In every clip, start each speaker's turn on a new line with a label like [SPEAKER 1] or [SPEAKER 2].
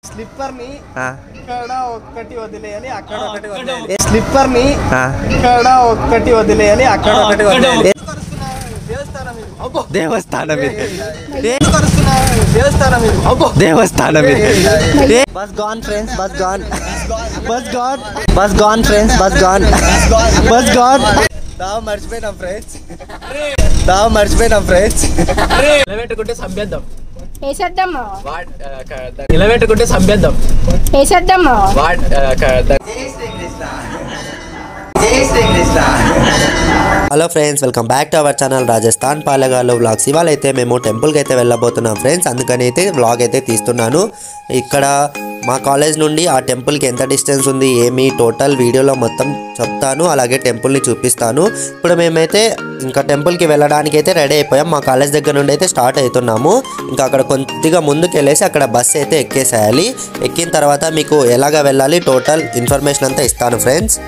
[SPEAKER 1] Slipper ని ఇక్కడ ఒక్కటి వదిలేయాలి, అక్కడ ఒకటి వదిలేయాలి. స్లిప్పర్ ని ఇక్కడ ఒక్కటి వదిలేయాలి, అక్కడ ఒకటి వదిలేయాలి. దేవస్థానం bus gone friends, bus gone, bus gone, bus gone friends, bus gone, bus gone. మర్చిపోయినాం ఫ్రెండ్స్, మర్చిపోయినాం ఫ్రెండ్స్. నిలబెట్టుకుంటే సంపేద్దాం, నిలబెట్టుకుంటే సంపేద్దాం.
[SPEAKER 2] Hello friends, welcome back to our channel Rajasthan పాలెగాలు వ్లాగ్స్. ఇవాళ అయితే మేము టెంపుల్కి అయితే వెళ్ళబోతున్నాం ఫ్రెండ్స్. అందుకని అయితే వ్లాగ్ అయితే తీస్తున్నాను. ఇక్కడ మా కాలేజ్ నుండి ఆ టెంపుల్కి ఎంత డిస్టెన్స్ ఉంది, ఏమి టోటల్ వీడియోలో మొత్తం చెప్తాను, అలాగే టెంపుల్ని చూపిస్తాను. ఇప్పుడు మేమైతే ఇంకా టెంపుల్కి వెళ్ళడానికి అయితే రెడీ అయిపోయాం. మా కాలేజ్ దగ్గర నుండి అయితే స్టార్ట్ అవుతున్నాము. ఇంకా అక్కడ కొద్దిగా ముందుకు వెళ్ళేసి అక్కడ బస్సు అయితే ఎక్కేసేయాలి. ఎక్కిన తర్వాత మీకు ఎలాగ వెళ్ళాలి టోటల్ ఇన్ఫర్మేషన్ అంతా ఇస్తాను ఫ్రెండ్స్.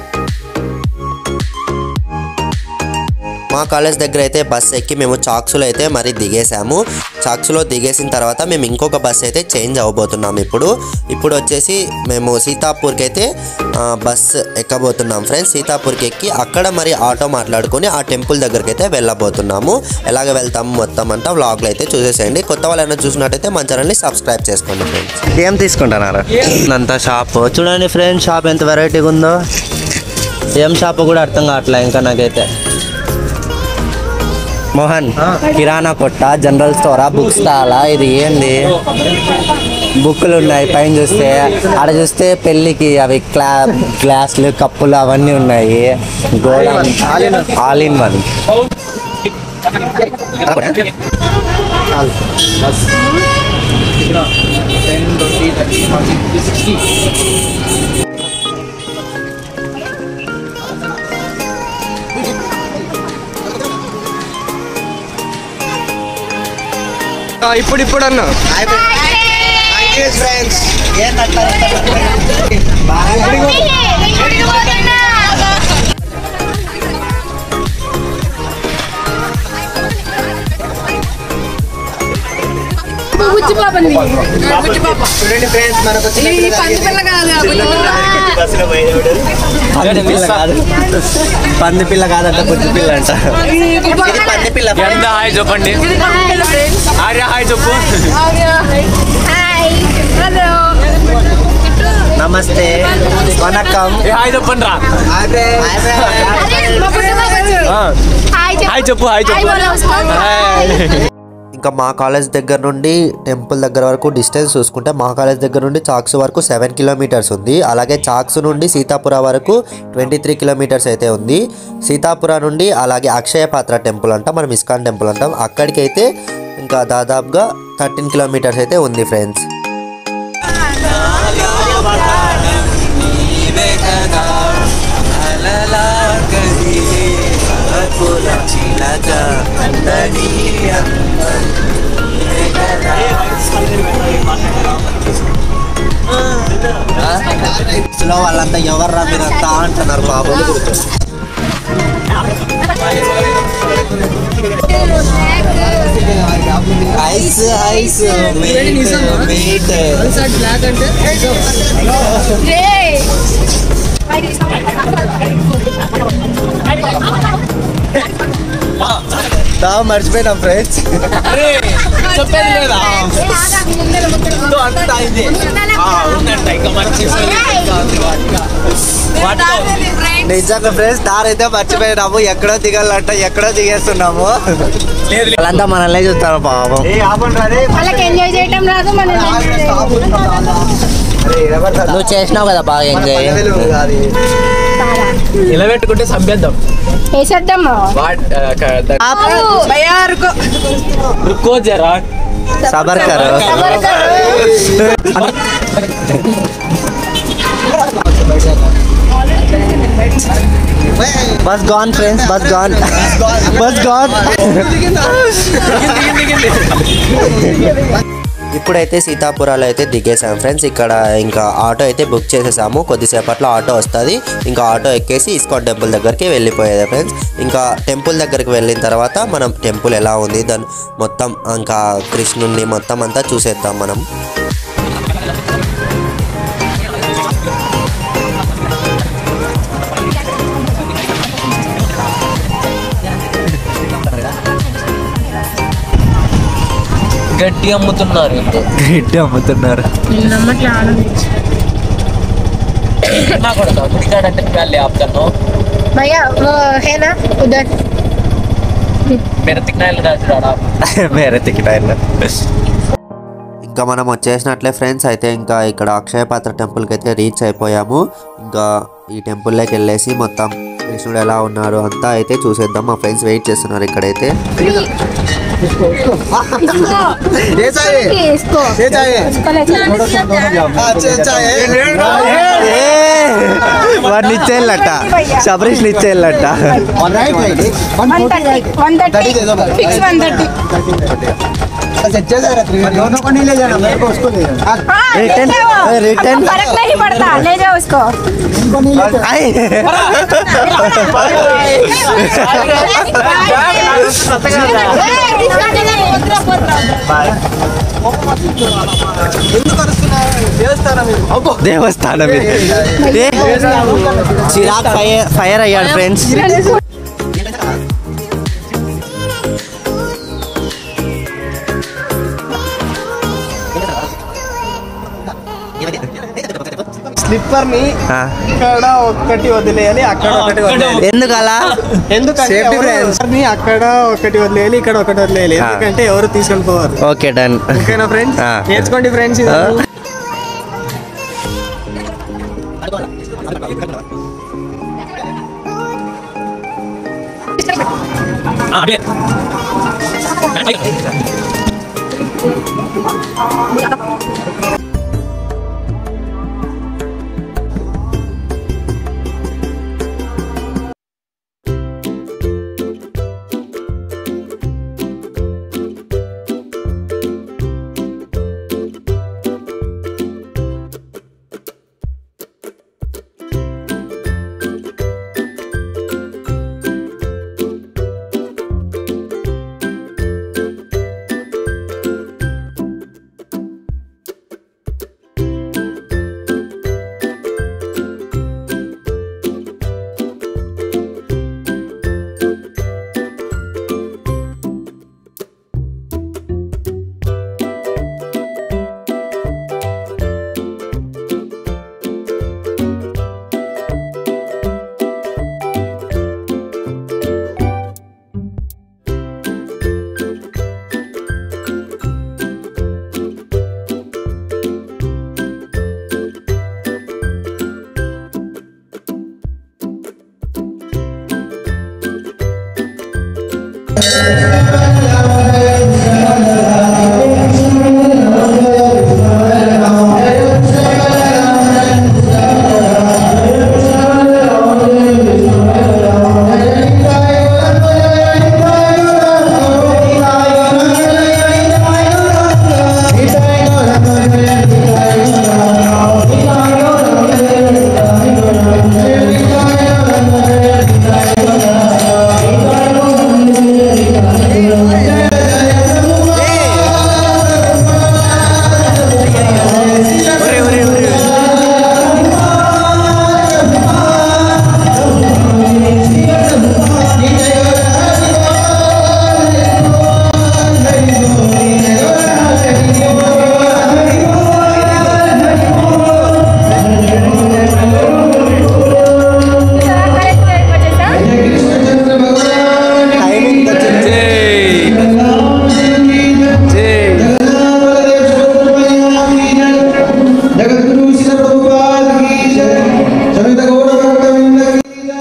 [SPEAKER 2] మా కాలేజ్ దగ్గర అయితే బస్సు ఎక్కి మేము చాక్సులో అయితే మరి దిగేసాము. చాక్సులో దిగేసిన తర్వాత మేము ఇంకొక బస్సు అయితే చేంజ్ అవ్వబోతున్నాం. ఇప్పుడు వచ్చేసి మేము సీతాపూర్కి అయితే బస్సు ఎక్కబోతున్నాం ఫ్రెండ్స్. సీతాపూర్కి ఎక్కి అక్కడ మరి ఆటో మాట్లాడుకొని ఆ టెంపుల్ దగ్గరికి అయితే వెళ్ళబోతున్నాము. ఎలాగ వెళ్తాము మొత్తం అంతా వ్లాగ్లో అయితే చూసేసేయండి. కొత్త వాళ్ళైనా చూసినట్టయితే మన ఛానల్ని సబ్స్క్రైబ్ చేసుకోండి ఫ్రెండ్స్. ఏం తీసుకుంటున్నారు అంతా షాప్ చూడండి ఫ్రెండ్స్, షాప్ ఎంత వెరైటీగా ఉందో. ఏం షాప్ కూడా అర్థం కావట్లే ఇంకా నాకైతే. మోహన్, కిరాణా కొట్ట, జనరల్ స్టోరా, బుక్ స్టాలా, ఇది ఏంది? బుక్కులు ఉన్నాయి పైన చూస్తే. ఆడ చూస్తే పెళ్ళికి అవి గ్లాసులు, కప్పులు అవన్నీ ఉన్నాయి. Godown all in one.
[SPEAKER 1] ఇప్పుడు అన్న ఫ్రెండ్స్
[SPEAKER 2] పంది పిల్ల కాదంట, బుజ్జి పిల్ల అంట. పంది పిల్ల.
[SPEAKER 3] హాయ్ చెప్పండి. ఆర్య హాయ్ చెప్పు.
[SPEAKER 2] నమస్తే, వనకం.
[SPEAKER 3] హాయ్ చెప్పండి రా. హాయ్ చెప్పు, హాయ్ చెప్పు.
[SPEAKER 2] ఇంకా మా కాలేజ్ దగ్గర నుండి టెంపుల్ దగ్గర వరకు డిస్టెన్స్ చూసుకుంటే మా కాలేజ్ దగ్గర నుండి చాక్స్ వరకు 7 కిలోమీటర్స్ ఉంది. అలాగే చాక్స్ నుండి సీతాపుర వరకు 23 కిలోమీటర్స్ అయితే ఉంది. సీతాపుర నుండి అలాగే అక్షయ పాత్ర టెంపుల్ అంటాం, మనం ఇస్కాన్ టెంపుల్ అంటాం, అక్కడికి అయితే ఇంకా దాదాపుగా 13 కిలోమీటర్స్ అయితే ఉంది ఫ్రెండ్స్. వాళ్ళంతా ఎవర్రా మీరంతా అంటున్నారు బాబు. ఐస్ ఐస్ మీట్ మర్చిపోయినాం ఫ్రెండ్స్. నిజంగా ఫ్రెండ్స్ దారైతే మర్చిపోయినాము. ఎక్కడో దిగాలంట, ఎక్కడో దిగేస్తున్నాము. వాళ్ళంతా మనల్ని చూస్తారు పాపం. నువ్వు చేసినావు కదా బాగా ఎంజాయ్.
[SPEAKER 3] నిలబెట్టుకుంటే సంపేద్దాం. రుకో జరా,
[SPEAKER 2] సబర్ కరో. Bus gone friends, bus gone, bus gone. ఇప్పుడైతే సీతాపురాలో అయితే దిగేసాం ఫ్రెండ్స్. ఇక్కడ ఇంకా ఆటో అయితే బుక్ చేసేసాము. కొద్దిసేపట్లో ఆటో వస్తుంది. ఇంకా ఆటో ఎక్కేసి ఇస్కాన్ టెంపుల్ దగ్గరికి వెళ్ళిపోయేది ఫ్రెండ్స్. ఇంకా టెంపుల్ దగ్గరికి వెళ్ళిన తర్వాత మనం టెంపుల్ ఎలా ఉంది దాని మొత్తం ఇంకా కృష్ణుడిని మొత్తం అంతా చూసేద్దాం మనం.
[SPEAKER 3] గడ్డి అమ్ముతున్నారు.
[SPEAKER 1] గడ్డి అమ్ముతున్నారు.
[SPEAKER 4] भैया वो है ना उधर
[SPEAKER 2] ఇంకా మనం వచ్చేసినట్లే ఫ్రెండ్స్. అయితే ఇంకా ఇక్కడ అక్షయ పాత్ర టెంపుల్కి అయితే రీచ్ అయిపోయాము. ఇంకా ఈ టెంపుల్లోకి వెళ్ళేసి మొత్తం కృష్ణుడు ఎలా ఉన్నారు అంతా అయితే చూసేద్దాం. మా ఫ్రెండ్స్ వెయిట్ చేస్తున్నారు ఇక్కడైతే.
[SPEAKER 1] వాడిని ఇచ్చేయాలట, శబరీష్ ఇచ్చేయాలట.
[SPEAKER 4] रिटर्न फर्क नहीं पड़ता, ले जाओ उसको.
[SPEAKER 1] దేవస్థానం చిరాగ్ ఫైర్ అయ్యాడు ఫ్రెండ్స్.
[SPEAKER 5] స్లిప్పర్ ని ఇక్కడ ఒకటి వదిలేయాలి, అక్కడ ఒకటి వదిలేయాలి.
[SPEAKER 1] ఎందుకలా?
[SPEAKER 5] ఎందుకంటే అక్కడ ఒకటి వదిలేయాలి, ఇక్కడ ఒకటి వదిలేయాలి. ఎందుకంటే ఎవరు తీసుకొని పోవాలి.
[SPEAKER 1] Okay done.
[SPEAKER 5] ఓకేనా ఫ్రెండ్స్? నేర్చుకోండి ఫ్రెండ్స్.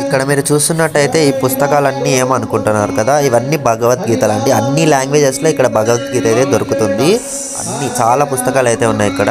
[SPEAKER 2] ఇక్కడ మీరు చూస్తున్నట్టయితే ఈ పుస్తకాలన్నీ ఏమనుకుంటున్నారు కదా, ఇవన్నీ భగవద్గీతలు అండి. అన్ని లాంగ్వేజెస్లో ఇక్కడ భగవద్గీత అయితే దొరుకుతుంది. అన్ని చాలా పుస్తకాలు అయితే ఉన్నాయి ఇక్కడ.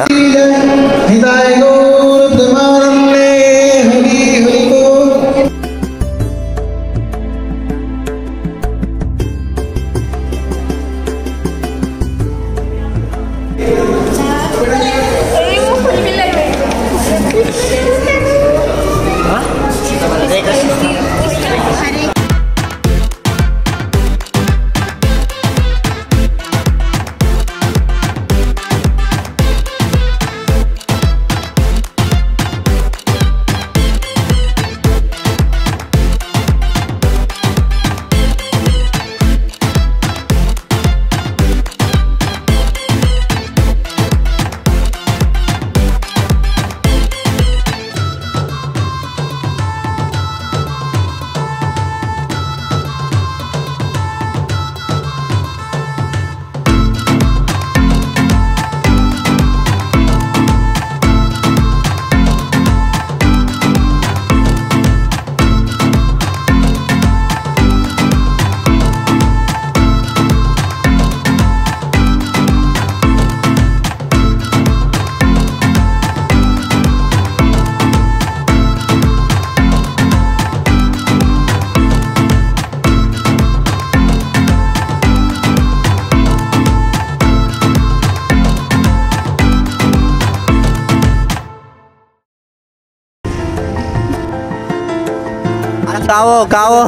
[SPEAKER 2] కావో కావో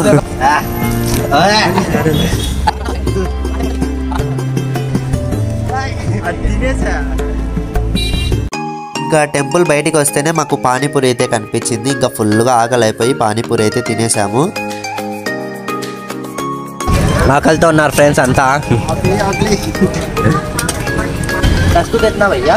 [SPEAKER 2] ఇంకా టెంపుల్ బయటికి వస్తేనే మాకు పానీపూరి అయితే కనిపించింది. ఇంకా ఫుల్గా ఆకలి అయిపోయి పానీపూరి అయితే తినేసాము.
[SPEAKER 1] ఆకలితో ఉన్నారు ఫ్రెండ్స్ అంతా. భయ్యా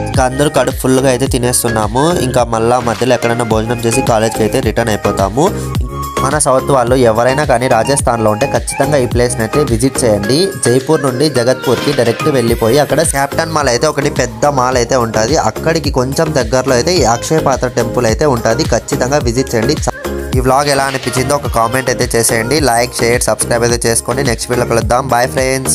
[SPEAKER 2] ఇంకా అందరూ కడుపు ఫుల్గా అయితే తినేస్తున్నాము. ఇంకా మళ్ళీ మధ్యలో ఎక్కడైనా భోజనం చేసి కాలేజ్కి అయితే రిటర్న్ అయిపోతాము. మన సౌత్ వాళ్ళు ఎవరైనా కానీ రాజస్థాన్లో ఉంటే ఖచ్చితంగా ఈ ప్లేస్ని అయితే విజిట్ చేయండి. జైపూర్ నుండి జగత్పూర్కి డైరెక్ట్ వెళ్ళిపోయి అక్కడ క్యాప్టన్ మాల్ అయితే ఒకటి పెద్ద మాల్ అయితే ఉంటుంది. అక్కడికి కొంచెం దగ్గరలో అయితే ఈ అక్షయ పాత్ర టెంపుల్ అయితే ఉంటుంది. ఖచ్చితంగా విజిట్ చేయండి. ఈ వ్లాగ్ ఎలా అనిపించిందో ఒక కామెంట్ అయితే చేసేయండి. లైక్, షేర్, సబ్స్క్రైబ్ అయితే చేసుకోండి. నెక్స్ట్ వీడియోలో కలుద్దాం. Bye friends.